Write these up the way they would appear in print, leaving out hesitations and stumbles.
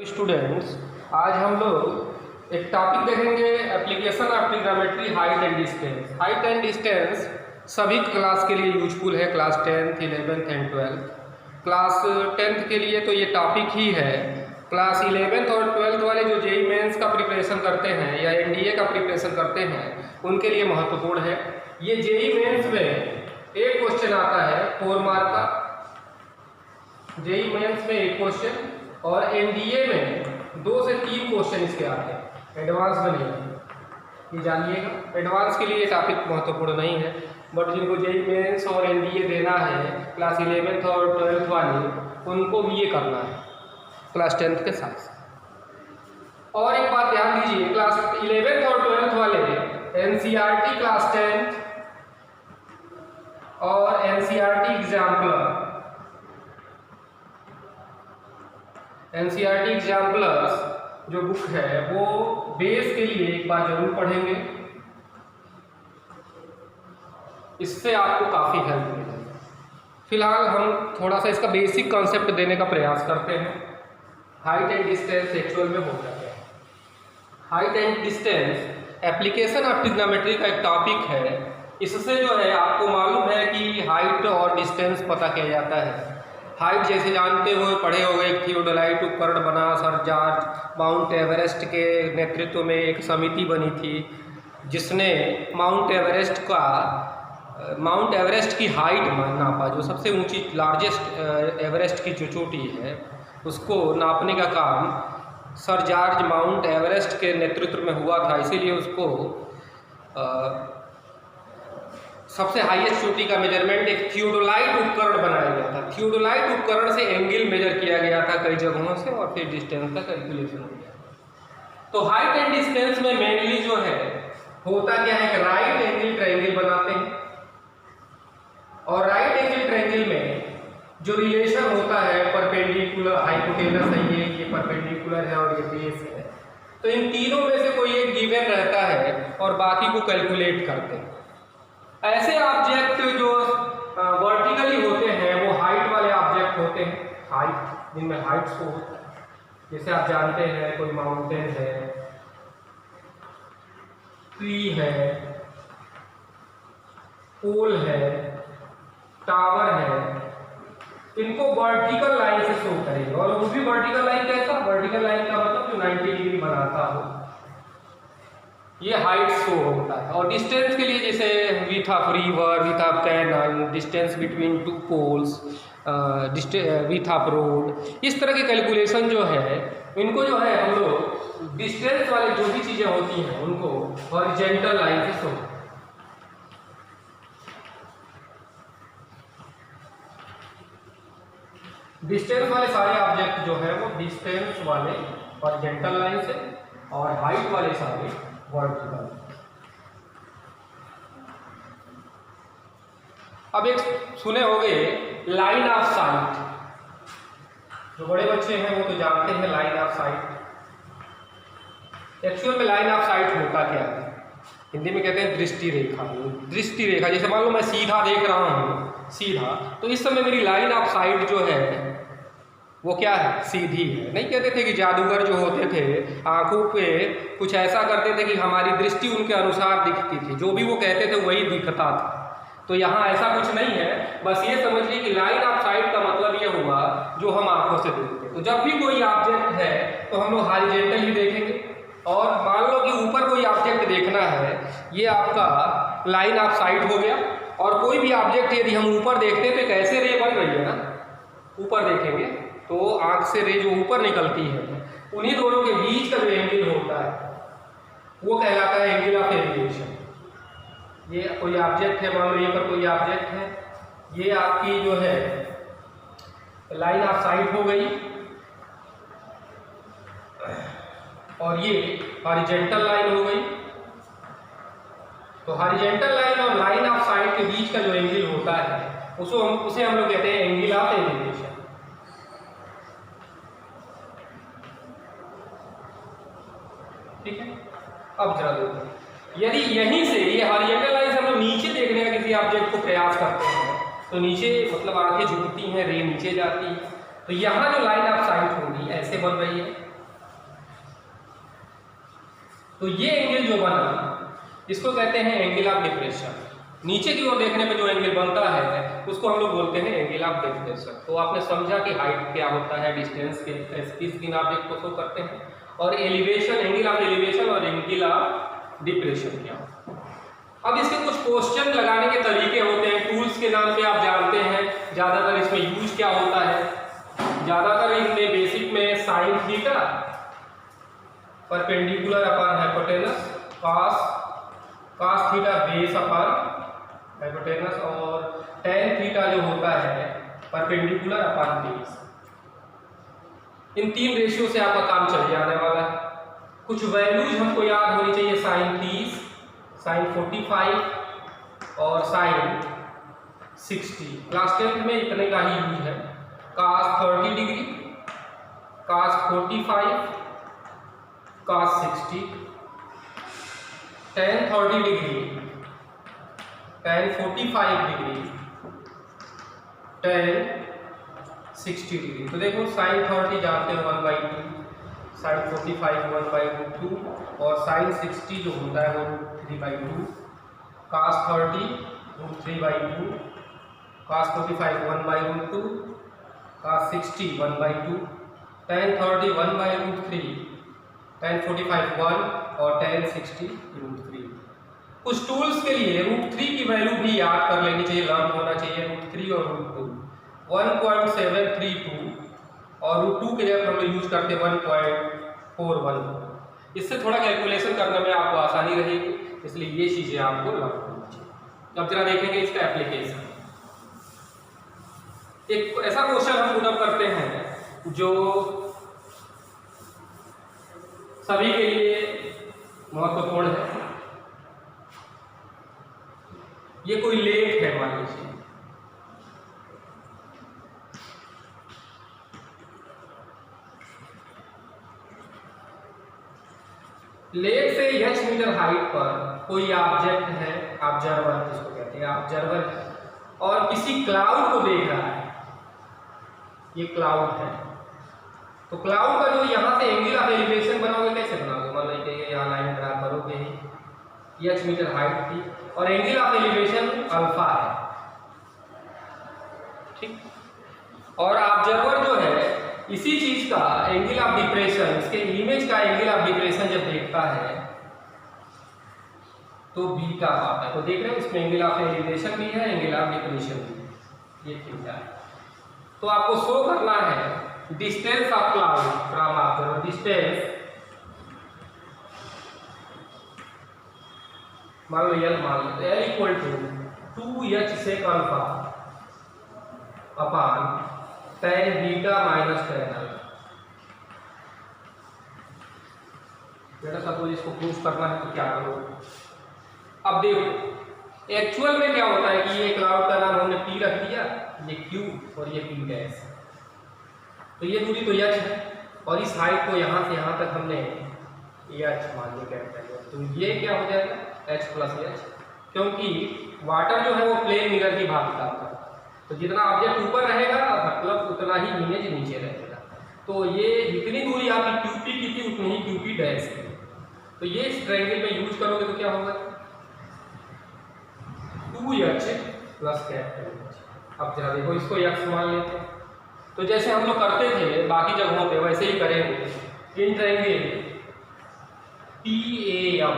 Students, आज हम लोग एक टॉपिक देखेंगे application of trigonometry height and distance. Height and distance सभी क्लास के लिए यूजफुल है, class 10th, 11th and 12th। Class 10th के लिए तो ये टॉपिक ही है। क्लास 11th और 12th वाले जो जेईई मेंस का प्रिपरेशन करते हैं या एनडीए का प्रिपरेशन करते हैं उनके लिए महत्वपूर्ण है। ये जेईई मेंस में एक क्वेश्चन आता है 4 मार्क का, जेईई मेंस में एक क्वेश्चन, और एनडीए में 2 से 3 क्वेश्चन इसके आते हैं। एडवांस बनेगा, ये जानिएगा। एडवांस के लिए टॉपिक महत्वपूर्ण नहीं है, बट जिनको जेईई मेंस और एनडीए देना है क्लास 11th और 12th वाले, उनको भी ये करना है क्लास 10th के साथ। और एक बात ध्यान दीजिए, क्लास 11th और 12th वाले एनसीईआरटी क्लास 10th और एनसीईआरटी एग्जाम्पलर, एनसीईआरटी एग्जाम्पलर्स जो बुक है वो बेस के लिए एक बार जरूर पढ़ेंगे, इससे आपको काफ़ी हेल्प मिलेगी। फिलहाल हम थोड़ा सा इसका बेसिक कॉन्सेप्ट देने का प्रयास करते हैं। हाइट एंड डिस्टेंस एक्चुअल में होता क्या है। Height and distance application of trigonometry का एक टॉपिक है। इससे जो है आपको मालूम है कि हाइट और डिस्टेंस पता किया जाता है। हाइट जैसे जानते हो, पढ़े हो गए, थियोडोलाइट उपकरण बना, सर जॉर्ज माउंट एवरेस्ट के नेतृत्व में एक समिति बनी थी जिसने माउंट एवरेस्ट की हाइट नापा, जो सबसे ऊंची लार्जेस्ट एवरेस्ट की जो चोटी है उसको नापने का काम सर जॉर्ज माउंट एवरेस्ट के नेतृत्व में हुआ था। इसीलिए उसको सबसे हाईएस्ट चोटी का मेजरमेंट एक थियोडोलाइट उपकरण बनाया गया था। थियोडोलाइट उपकरण से एंगल मेजर किया गया था कई जगहों से, और फिर डिस्टेंस का कैलकुलेशन हो गया। तो हाइट एंड डिस्टेंस में मेनली जो है होता क्या है कि राइट एंगल ट्रायंगल बनाते हैं, और राइट एंगल ट्रायंगल में जो रिलेशन होता है परपेंडिकुलर, हाइपोटेनस है ये परपेंडिकुलर है और ये बेस है, तो इन तीनों में से कोई एक गिवन रहता है और बाकी को कैलकुलेट करते हैं। ऐसे ऑब्जेक्ट जो वर्टिकली होते हैं वो हाइट वाले ऑब्जेक्ट होते हैं, हाइट जिनमें हाइट शो होता है। जैसे आप जानते हैं कोई माउंटेन है, ट्री है, पोल है, टावर है, इनको वर्टिकल लाइन से शो करेंगे। और वो भी वर्टिकल लाइन कैसा, वर्टिकल लाइन का मतलब जो 90 डिग्री बनाता हो, ये हाइट शो होता है। और डिस्टेंस के लिए जैसे width of river, width of canal, distance between 2 poles, width of road, इस तरह के कैलकुलेशन जो है इनको जो है हम लोग डिस्टेंस वाले जो भी चीज़ें होती हैं उनको हॉरिजॉन्टल लाइन से शो। डिस्टेंस वाले सारे ऑब्जेक्ट जो है वो डिस्टेंस वाले हॉरिजॉन्टल लाइन से, और हाइट वाले सारे वर्टिकल। अब एक सुने होंगे लाइन ऑफ साइट, जो बड़े बच्चे हैं वो तो जानते हैं लाइन ऑफ साइट। एक्चुअल में लाइन ऑफ साइट होता क्या है, हिंदी में कहते हैं दृष्टि रेखा। दृष्टि रेखा, जैसे मान लो मैं सीधा देख रहा हूँ, सीधा, तो इस समय मेरी लाइन ऑफ साइट जो है वो क्या है, सीधी है। नहीं कहते थे कि जादूगर जो होते थे आंखों पे कुछ ऐसा करते थे कि हमारी दृष्टि उनके अनुसार दिखती थी, जो भी वो कहते थे वही दिखता था। तो यहाँ ऐसा कुछ नहीं है, बस ये समझिए कि लाइन ऑफ साइट का मतलब ये हुआ जो हम आंखों से देखते हैं। तो जब भी कोई ऑब्जेक्ट है तो हम लोग हॉरिजॉन्टल ही देखेंगे, और मान लो कि ऊपर कोई ऑब्जेक्ट देखना है, ये आपका लाइन ऑफ साइट हो गया। और कोई भी ऑब्जेक्ट यदि हम ऊपर देखते हैं तो कैसे रे बन रही है ना, ऊपर देखेंगे तो आंख से रे जो ऊपर निकलती है, उन्हीं दोनों के बीच का जो एंगल होता है वो कहलाता है एंगल ऑफ एलिवेशन। ये कोई ऑब्जेक्ट है, मान लो ये पर कोई ऑब्जेक्ट है, ये आपकी जो है लाइन ऑफ साइट हो गई, और ये हॉरिजॉन्टल लाइन हो गई। तो हॉरिजॉन्टल लाइन और लाइन ऑफ साइट के बीच का जो एंगल होता है उसे हम लोग कहते हैं एंगल ऑफ एलिवेशन। ठीक है, अब जरा देखो, यदि यहीं से ये हॉरिजॉन्टल लाइन से हम लोग नीचे देखने का किसी ऑब्जेक्ट को प्रयास करते हैं तो नीचे मतलब आंखें झुकती हैं, रे नीचे जाती है, तो यहाँ जो लाइन ऑफ साइट होगी ऐसे बन रही है, तो ये एंगल जो बना इसको कहते हैं एंगल ऑफ डिप्रेशन। नीचे की ओर देखने पे जो एंगल बनता है उसको हम लोग बोलते हैं एंगल ऑफ डिप्रेशन। तो आपने समझा कि हाइट क्या होता है, डिस्टेंस के किन ऑब्जेक्ट को शो करते हैं, और एलिवेशन, एंगल ऑफ एलिवेशन और एंगल ऑफ डिप्रेशन क्या होता है। अब इसके कुछ क्वेश्चन लगाने के तरीके होते हैं। टूल्स के नाम पे आप जानते हैं, ज़्यादातर इसमें यूज क्या होता है, ज़्यादातर इनमें बेसिक में sine theta perpendicular upon hypotenuse, cos theta base upon hypotenuse, और टेन थीटा जो होता है परपेंडिकुलर अपॉन बेस। इन 3 रेशियो से आपका काम चल जाने वाला है। कुछ वैल्यूज हमको याद होनी चाहिए, साइन 30, साइन 45 और साइन 60। क्लास 10th में इतने का ही यूज है। cos 30 degree, cos 45, cos 60, tan 30 degree, tan 45 degree, tan 60 degree. तो देखो साइन 30 जानते हैं 1/2, साइन 45 1/2, और साइन 60 जो होता है वो 3/2, cos 30 3/2, cos 45 1/2, cos 60 1/2, tan 30 1/3, tan 45 1 और tan 60 √3। कुछ टूल्स के लिए √3 की वैल्यू भी याद कर लेनी चाहिए, लर्न होना चाहिए। √3 और √2 1.732 और √2 के जगह हम लोग यूज करते हैं 1.41। इससे थोड़ा कैलकुलेशन करने में आपको आसानी रहेगी, इसलिए ये चीज़ें आपको लर्न होनी चाहिए। अब जरा देखेंगे इसका एप्लीकेशन। एक ऐसा क्वेश्चन हम पुट अप करते हैं जो सभी के लिए महत्वपूर्ण है। ये कोई लेक है, मान लीजिए, लेक से h मीटर हाइट पर कोई ऑब्जेक्ट है, ऑब्जर्वर जिसको कहते हैं, ऑब्जर्वर है, और किसी क्लाउड को देख रहा है। ये क्लाउड है, तो क्लाउड का जो यहाँ से एंगल ऑफ एलिवेशन बनाओगे, कैसे बनाओगे? मान लीजिए यहाँ लाइन ड्रा करोगे, h मीटर हाइट थी और एंगल ऑफ एलिवेशन अल्फा है, ठीक। और ऑब्जर्वर जो है इसी चीज का एंगल ऑफ डिप्रेशन, इसके इमेज का एंगल ऑफ डिप्रेशन जब देखता है तो बीटा आता है। तो देख रहे हो इसमें एंगल ऑफ एलिवेशन भी है, एंगल ऑफ डिप्रेशन भी है, ये थीटा है। तो आपको शो करना है distance of cloud from observer, distance मान लो L, मान लो L equal to 2h sec alpha upon tan beta minus tan alpha. बेटा सपोज इसको प्रूफ करना है तो क्या करो? अब देखो एक्चुअल में क्या होता है कि ये क्लाउड का नाम हमने P रख दिया, ये Q और ये P डैश, तो ये दूरी तो h है, और इस हाइट को यहाँ से यहाँ तक हमने h मान लिया कैपिटल, तो ये क्या हो जाएगा h प्लस h, क्योंकि वाटर जो है वो प्लेन मिरर की भांति काम करता है। तो जितना ऑब्जेक्ट ऊपर रहेगा मतलब उतना ही इमेज नीचे रहेगा। तो ये जितनी दूरी आपकी QP की थी उतनी ही QP डैश है। तो ये इस ट्रायंगल में यूज करोगे तो क्या होगा 2h प्लस कैपिटल h। अब जरा देखो इसको x मान लेते हैं, तो जैसे हम लोग करते थे बाकी जगहों पे वैसे ही करेंगे। In triangle PAM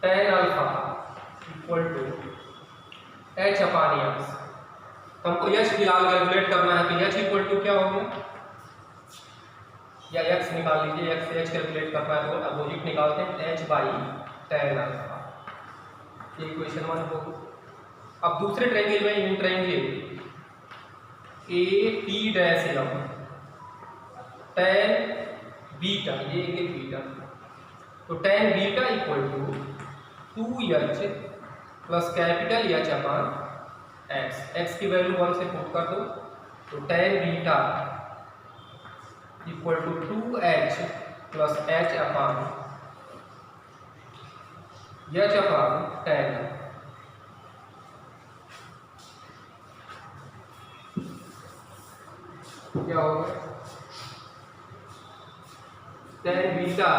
tan alpha equal to h upon x। हमको h फिलहाल कैलकुलेट करना है, तो h इक्वल टू क्या हो गया, या x निकाल लीजिए, x से h कैलकुलेट करना है तो अपोजिट निकालते हैं, h बाई tan अल्फा। ये इक्वेशन 1 हो गई। अब दूसरे ट्रायंगल में इन triangle AP dash m tan beta, ये एंगल बीटा, तो tan beta equal to 2h plus capital h upon x। x की वैल्यू 1 से पुट कर दो, तो tan beta equal to 2h plus h upon tan। क्या होगा tan beta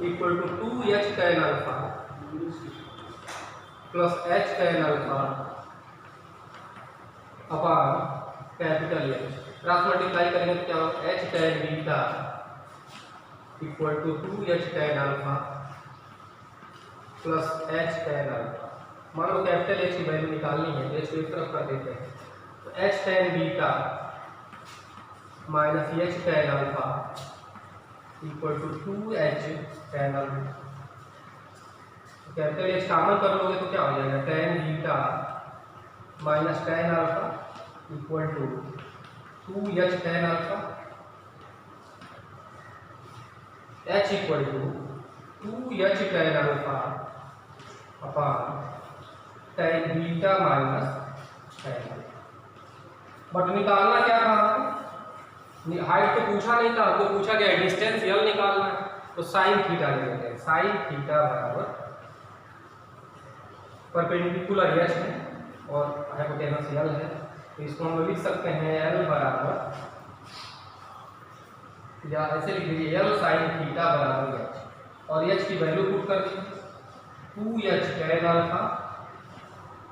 equal to 2h tan alpha plus h tan alpha upon capital H। Cross multiply करेंगे तो क्या होगा, h tan beta equal to 2h tan alpha plus h tan alpha. मान लो capital H की value निकालनी है तो h को एक तरफ कर देते हैं, तो h tan beta minus h tan alpha equal to 2h tan alpha. Capital H common कर लोगे तो क्या हो जाएगा, tan beta minus tan alpha equal to 2h tan alpha, h equal to 2h tan alpha upon tan beta minus tan alpha. But निकालना क्या था, height तो पूछा नहीं था, आपको पूछा गया डिस्टेंस L निकालना है, तो साइन थीटा ले लेते हैं। साइन थीटा बराबर परपेंडिकुलर H है और हाइपोटेनस L है, तो इसको हम लिख सकते हैं L बराबर, या ऐसे लिख लीजिए L साइन थीटा बराबर H, और H की वैल्यू पुट कर दीजिए 2h tan alpha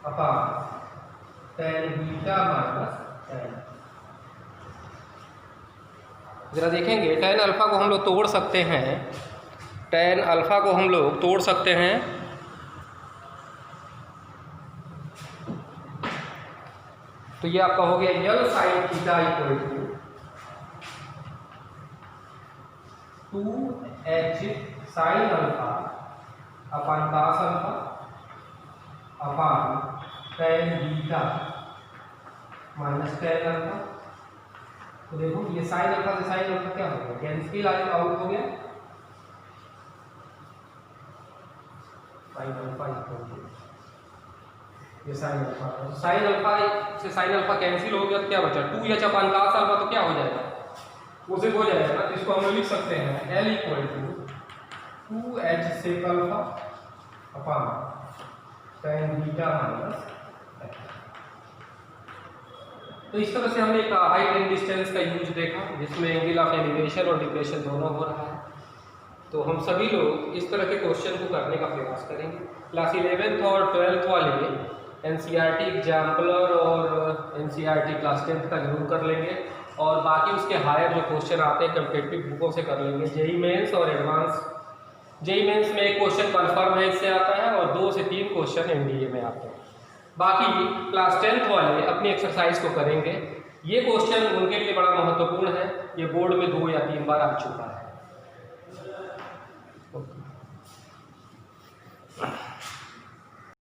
upon tan beta minus tan। जरा देखेंगे tan अल्फा को हम लोग तोड़ सकते हैं, tan अल्फा को हम लोग तोड़ सकते हैं, तो ये आपका हो गया L sine theta equal to 2h sine alpha upon cos alpha upon tan beta minus tan alpha. तो देखो ये साइन अल्फा से साइन अल्फा क्या हो गया, कैंसिल आउट हो गया, साइन अल्फा इक्वल टू ये साइन अल्फा, साइन अल्फा से साइन अल्फा कैंसिल हो गया तो क्या बचा, 2h अपॉन cos अल्फा, तो क्या हो जाएगा, वो सिर्फ हो जाएगा ना, इसको हम लिख सकते हैं L equal to 2h sec alpha upon tan beta minus. तो इस तरह से हमने एक हाइट एंड डिस्टेंस का यूज देखा, जिसमें एंगल ऑफ एलिवेशन और डिप्रेशन दोनों हो रहा है। तो हम सभी लोग इस तरह के क्वेश्चन को करने का प्रयास करेंगे। क्लास 11th और 12th वाले NCERT एग्जाम्पलर और NCERT क्लास 10th का जरूर कर लेंगे, और बाकी उसके हायर जो क्वेश्चन आते हैं कम्पिटिटिव बुकों से कर लेंगे। जेई मेंस और एडवांस, जेई मेंस में एक क्वेश्चन कन्फर्म है इससे आता है, और 2 से 3 क्वेश्चन NDA में आते हैं। बाकी क्लास 10th वाले अपनी एक्सरसाइज को करेंगे। ये क्वेश्चन उनके लिए बड़ा महत्वपूर्ण है, ये बोर्ड में 2 या 3 बार आ चुका है।